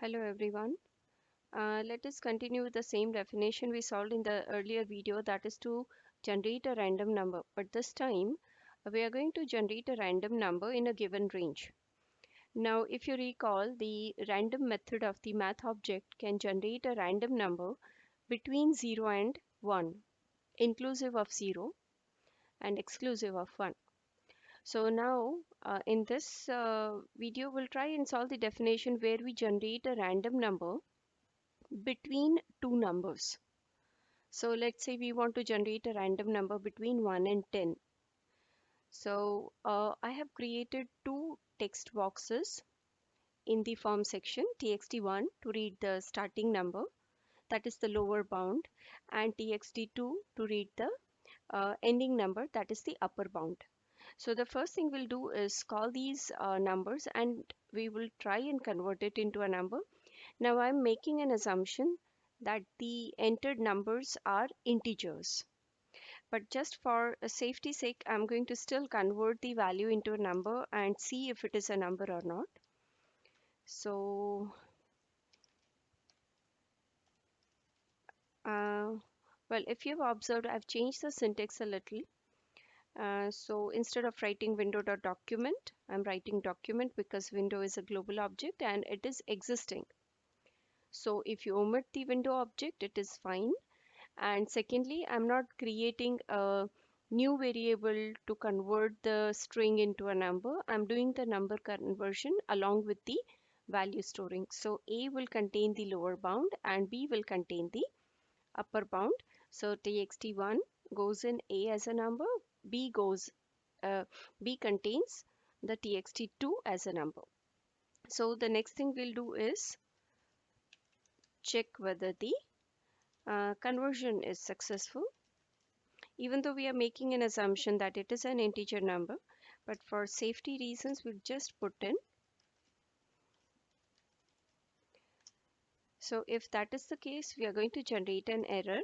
Hello everyone. Let us continue with the same definition we solved in the earlier video, that is to generate a random number. But this time we are going to generate a random number in a given range. Now, if you recall, the random method of the math object can generate a random number between 0 and 1, inclusive of 0 and exclusive of 1. So now in this video, we'll try and solve the definition where we generate a random number between two numbers. So let's say we want to generate a random number between 1 and 10. So I have created two text boxes in the form section, txt1 to read the starting number, that is the lower bound, and txt2 to read the ending number, that is the upper bound. So the first thing we'll do is call these numbers and we will try and convert it into a number. Now I'm making an assumption that the entered numbers are integers. But just for a safety sake, I'm going to still convert the value into a number and see if it is a number or not. So, uh, well, if you've observed, I've changed the syntax a little. So instead of writing window.document, I'm writing document because window is a global object and it is existing. So if you omit the window object, it is fine. And secondly, I'm not creating a new variable to convert the string into a number. I'm doing the number conversion along with the value storing. So A will contain the lower bound and B will contain the upper bound. So txt1 goes in A as a number, B goes B contains the txt2 as a number. So the next thing we'll do is check whether the conversion is successful. Even though we are making an assumption that it is an integer number, but for safety reasons, we'll just put in. So if that is the case, we are going to generate an error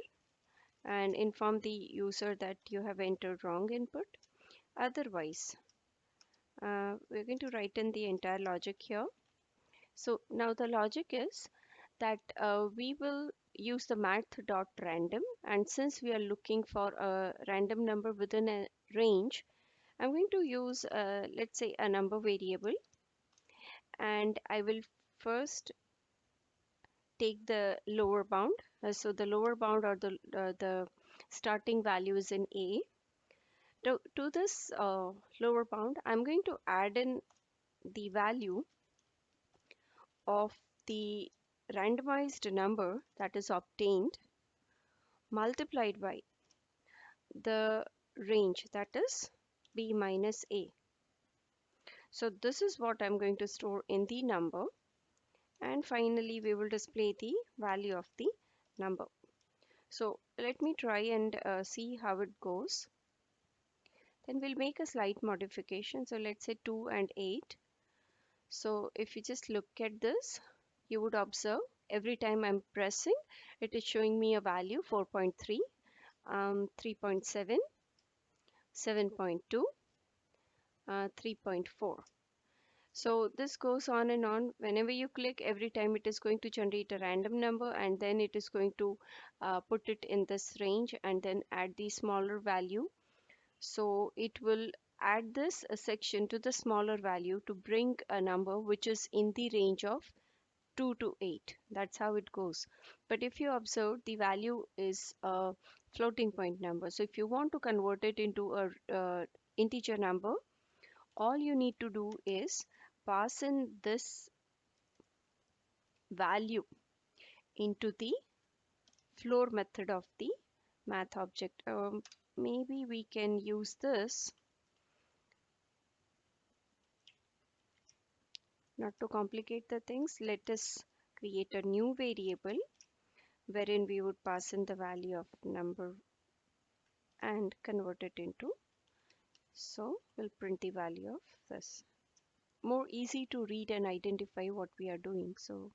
and inform the user that you have entered wrong input. Otherwise, we're going to write in the entire logic here. So now the logic is that we will use the math.random, and since we are looking for a random number within a range, I'm going to use, let's say, a number variable, and I will first take the lower bound. So the lower bound or the starting value is in A. To this lower bound, I'm going to add in the value of the randomized number that is obtained multiplied by the range, that is B minus A. So this is what I'm going to store in the number. And finally, we will display the value of the number. So let me try and see how it goes. Then we'll make a slight modification. So let's say 2 and 8. So if you just look at this, you would observe every time I'm pressing, it is showing me a value 4.3, 3.7, 7.2, 3.4. So this goes on and on. Whenever you click, every time it is going to generate a random number and then it is going to put it in this range and then add the smaller value. So it will add this section to the smaller value to bring a number which is in the range of 2 to 8. That's how it goes. But if you observe, the value is a floating point number. So if you want to convert it into a integer number, all you need to do is pass in this value into the floor method of the math object. Maybe we can use this. Not to complicate the things, let us create a new variable wherein we would pass in the value of number and convert it into. So we'll print the value of this. More easy to read and identify what we are doing. So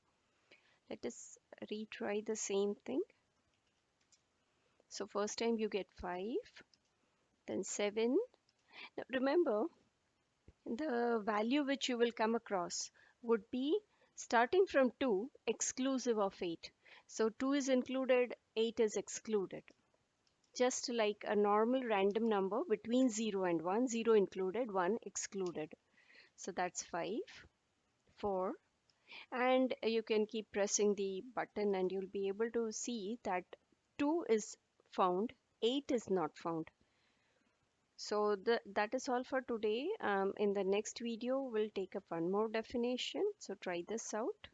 let us retry the same thing. So first time you get 5, then 7. Now remember, the value which you will come across would be Starting from 2, exclusive of 8. So 2 is included, 8 is excluded. Just like a normal random number between 0 and 1, 0 included, 1 excluded. So that's 5, 4, and you can keep pressing the button and you'll be able to see that 2 is found, 8 is not found. So that is all for today. In the next video, we'll take up one more definition. So try this out.